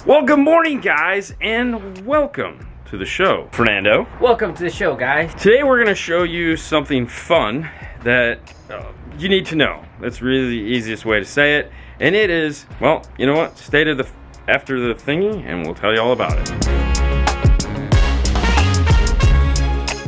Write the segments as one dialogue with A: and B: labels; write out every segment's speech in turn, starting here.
A: Well, good morning, guys, and welcome to the show. Fernando.
B: Welcome to the show, guys.
A: Today we're going to show you something fun that you need to know. That's really the easiest way to say it. And it is, well, you know what? Stay to after the thingy and we'll tell you all about it.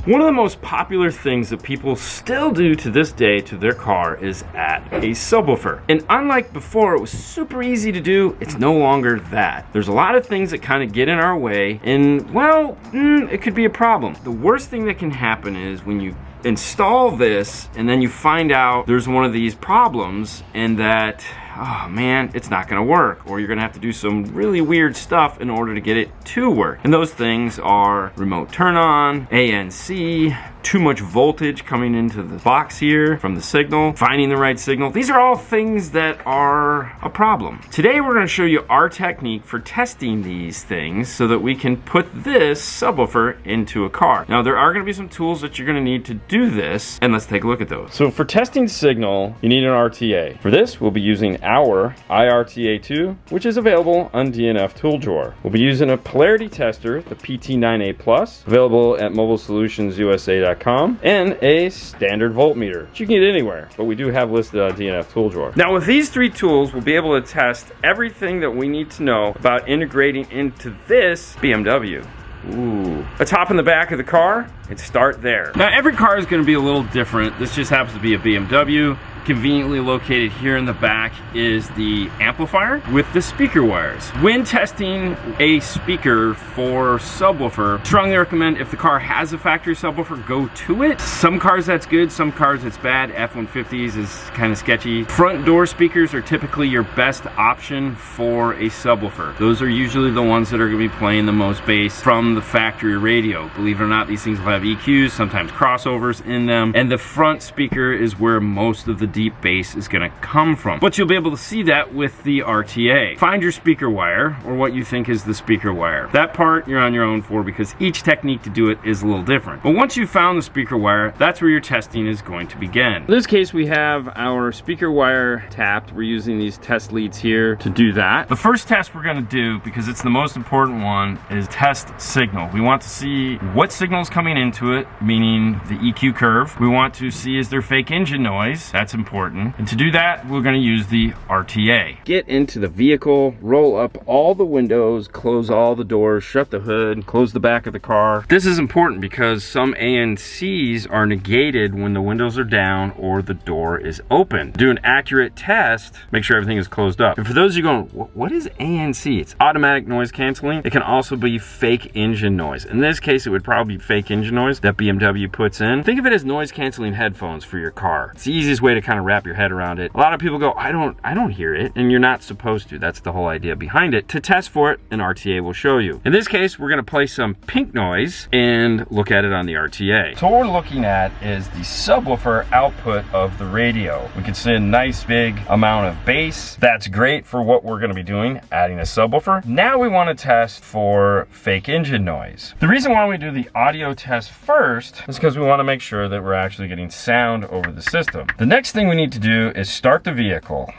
A: One of the most popular things that people still do to this day to their car is add a subwoofer. And unlike before, it was super easy to do, it's no longer that. There's a lot of things that kind of get in our way and, well, it could be a problem. The worst thing that can happen is when you install this and then you find out there's one of these problems and that, oh man, it's not gonna work, or you're gonna have to do some really weird stuff in order to get it to work. And those things are remote turn on, ANC, too much voltage coming into the box here from the signal, finding the right signal. These are all things that are a problem. Today we're gonna show you our technique for testing these things so that we can put this subwoofer into a car. Now there are gonna be some tools that you're gonna need to do this, and let's take a look at those. So for testing signal, you need an RTA. For this, we'll be using our IRTA2, which is available on DNF tool drawer. We'll be using a Polarity tester, the PT9A Plus, available at mobilesolutionsusa.com, and a standard voltmeter, which you can get anywhere, but we do have listed on DNF tool drawer. Now with these three tools, we'll be able to test everything that we need to know about integrating into this BMW. Ooh. A top in the back of the car, and start there. Now every car is going to be a little different. This just happens to be a BMW. Conveniently located here in the back is the amplifier with the speaker wires. When testing a speaker for subwoofer, strongly recommend if the car has a factory subwoofer, go to it. Some cars that's good, some cars it's bad. F-150s is kind of sketchy. Front door speakers are typically your best option for a subwoofer. Those are usually the ones that are going to be playing the most bass from the factory radio. Believe it or not, these things will have EQs, sometimes crossovers in them, and the front speaker is where most of the deep bass is going to come from. But you'll be able to see that with the RTA. Find your speaker wire, or what you think is the speaker wire. That part you're on your own for because each technique to do it is a little different. But once you've found the speaker wire, that's where your testing is going to begin. In this case, we have our speaker wire tapped. We're using these test leads here to do that. The first test we're going to do, because it's the most important one, is test signal. We want to see what signal is coming into it, meaning the EQ curve. We want to see is there fake engine noise. That's important. And to do that, we're going to use the RTA. Get into the vehicle, roll up all the windows, close all the doors, shut the hood, close the back of the car. This is important because some ANCs are negated when the windows are down or the door is open. Do an accurate test, make sure everything is closed up. And for those of you going, what is ANC? It's automatic noise canceling. It can also be fake engine noise. In this case, it would probably be fake engine noise that BMW puts in. Think of it as noise canceling headphones for your car. It's the easiest way to kind of wrap your head around it. A lot of people go, I don't hear it, and you're not supposed to. That's the whole idea behind it. To test for it, an RTA will show you. In this case, we're gonna play some pink noise and look at it on the RTA. So what we're looking at is the subwoofer output of the radio. We can see a nice big amount of bass. That's great for what we're gonna be doing, adding a subwoofer. Now we wanna test for fake engine noise. The reason why we do the audio test first is because we wanna make sure that we're actually getting sound over the system. The next thing we need to do is start the vehicle.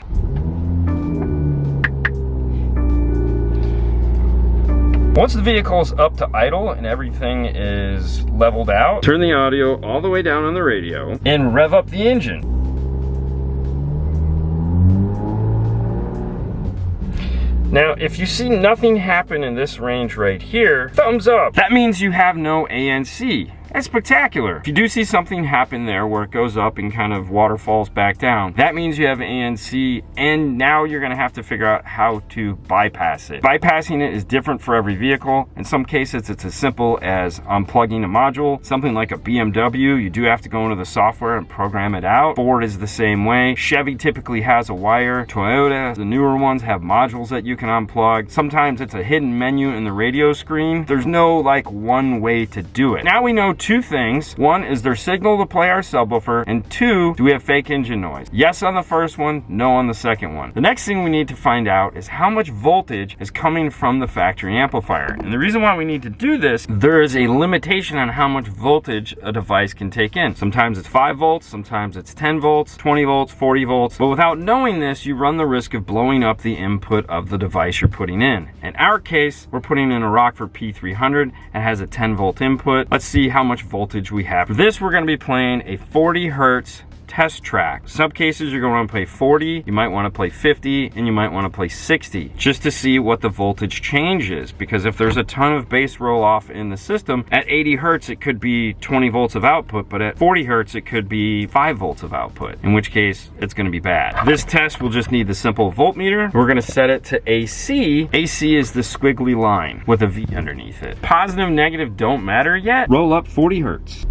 A: Once the vehicle is up to idle and everything is leveled out, turn the audio all the way down on the radio and rev up the engine. Now, if you see nothing happen in this range right here, thumbs up. That means you have no ANC. That's spectacular. If you do see something happen there where it goes up and kind of waterfalls back down, that means you have ANC, and now you're gonna have to figure out how to bypass it. Bypassing it is different for every vehicle. In some cases, it's as simple as unplugging a module. Something like a BMW, you do have to go into the software and program it out. Ford is the same way. Chevy typically has a wire. Toyota, the newer ones, have modules that you can unplug. Sometimes it's a hidden menu in the radio screen. There's no like one way to do it. Now we know two things. One, is there signal to play our subwoofer? And two, do we have fake engine noise? Yes on the first one, no on the second one. The next thing we need to find out is how much voltage is coming from the factory amplifier. And the reason why we need to do this, there is a limitation on how much voltage a device can take in. Sometimes it's 5 volts, sometimes it's 10 volts, 20 volts, 40 volts. But without knowing this, you run the risk of blowing up the input of the device you're putting in. In our case, we're putting in a Rockford P300 and has a 10 volt input. Let's see how much voltage we have. For this, we're going to be playing a 40 hertz test track. Some cases you're going to want to play 40, you might want to play 50, and you might want to play 60 just to see what the voltage change is, because if there's a ton of bass roll off in the system, at 80 hertz it could be 20 volts of output, but at 40 hertz it could be 5 volts of output, in which case it's going to be bad. This test will just need the simple voltmeter. We're going to set it to AC. AC is the squiggly line with a V underneath it. Positive, negative don't matter yet. Roll up 40 hertz.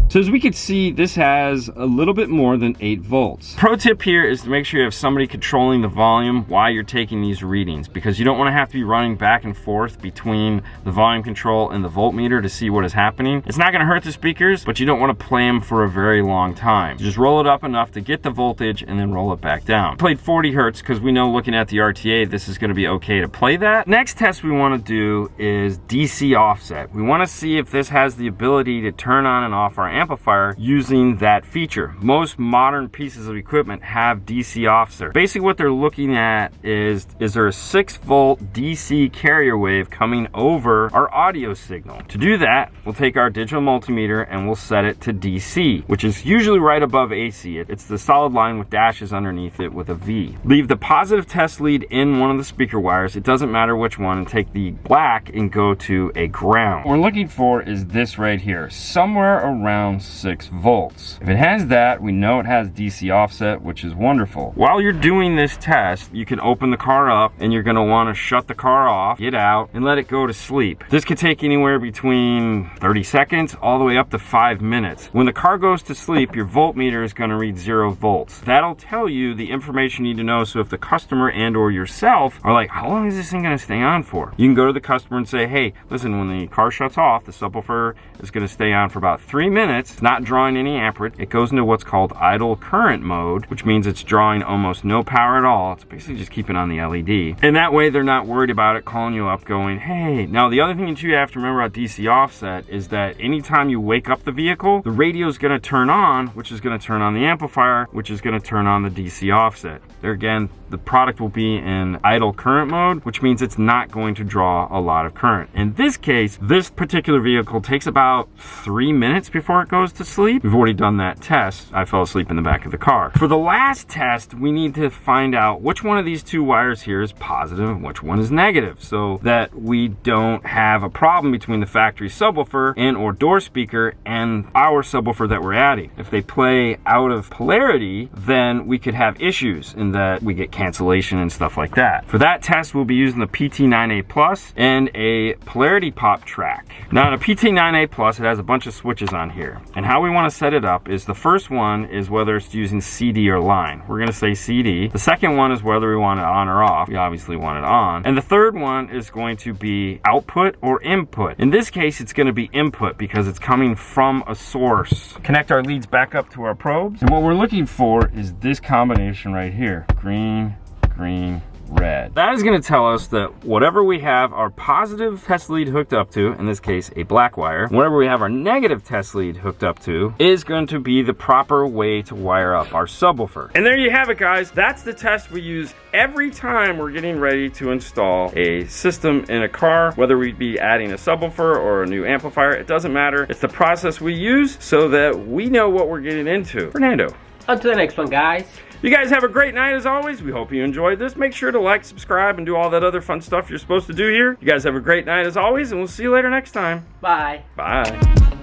A: So as we can see, this has a little bit more than 8 volts. Pro tip here is to make sure you have somebody controlling the volume while you're taking these readings, because you don't want to have to be running back and forth between the volume control and the voltmeter to see what is happening. It's not going to hurt the speakers, but you don't want to play them for a very long time. Just roll it up enough to get the voltage and then roll it back down. Played 40 hertz because we know, looking at the RTA, this is going to be okay to play that. Next test we want to do is DC offset. We want to see if this has the ability to turn on and off our amplifier using that feature. Most modern pieces of equipment have DC offset. Basically what they're looking at is there a 6 volt DC carrier wave coming over our audio signal? To do that, we'll take our digital multimeter and we'll set it to DC, which is usually right above AC. It's the solid line with dashes underneath it with a V. Leave the positive test lead in one of the speaker wires, it doesn't matter which one, and take the black and go to a ground. What we're looking for is this right here, somewhere around 6 volts. If it has that, we know it has DC offset, which is wonderful. While you're doing this test, you can open the car up and you're going to want to shut the car off, get out, and let it go to sleep. This could take anywhere between 30 seconds all the way up to 5 minutes. When the car goes to sleep, your voltmeter is going to read 0 volts. That'll tell you the information you need to know, so if the customer and or yourself are like, how long is this thing going to stay on for? You can go to the customer and say, hey, listen, when the car shuts off, the subwoofer is going to stay on for about 3 minutes. It's not drawing any amperage. It goes into what's called idle current mode, which means it's drawing almost no power at all. It's basically just keeping on the LED. And that way they're not worried about it calling you up going, hey. Now the other thing that you have to remember about DC offset is that anytime you wake up the vehicle, the radio is going to turn on, which is going to turn on the amplifier, which is going to turn on the DC offset. There again, the product will be in idle current mode, which means it's not going to draw a lot of current. In this case, this particular vehicle takes about 3 minutes before it goes to sleep. We've already done that test. I fell asleep in the back of the car. For the last test, we need to find out which one of these two wires here is positive and which one is negative, so that we don't have a problem between the factory subwoofer and or door speaker and our subwoofer that we're adding. If they play out of polarity, then we could have issues in that we get cancellation and stuff like that. For that test, we'll be using the PT9A Plus and a polarity pop track. Now, in a PT9A Plus, it has a bunch of switches on here. And how we want to set it up is the first one is whether it's using CD or line. We're going to say CD. The second one is whether we want it on or off. We obviously want it on. And the third one is going to be output or input. In this case, it's going to be input because it's coming from a source. Connect our leads back up to our probes. And what we're looking for is this combination right here. Green, green, red. That is going to tell us that whatever we have our positive test lead hooked up to, in this case a black wire, whatever we have our negative test lead hooked up to is going to be the proper way to wire up our subwoofer. And there you have it, guys. That's the test we use every time we're getting ready to install a system in a car, whether we be adding a subwoofer or a new amplifier. It doesn't matter. It's the process we use so that we know what we're getting into. Fernando.
B: On to the next one, guys.
A: You guys have a great night as always. We hope you enjoyed this. Make sure to like, subscribe, and do all that other fun stuff you're supposed to do here. You guys have a great night as always, and we'll see you later next time.
B: Bye.
A: Bye.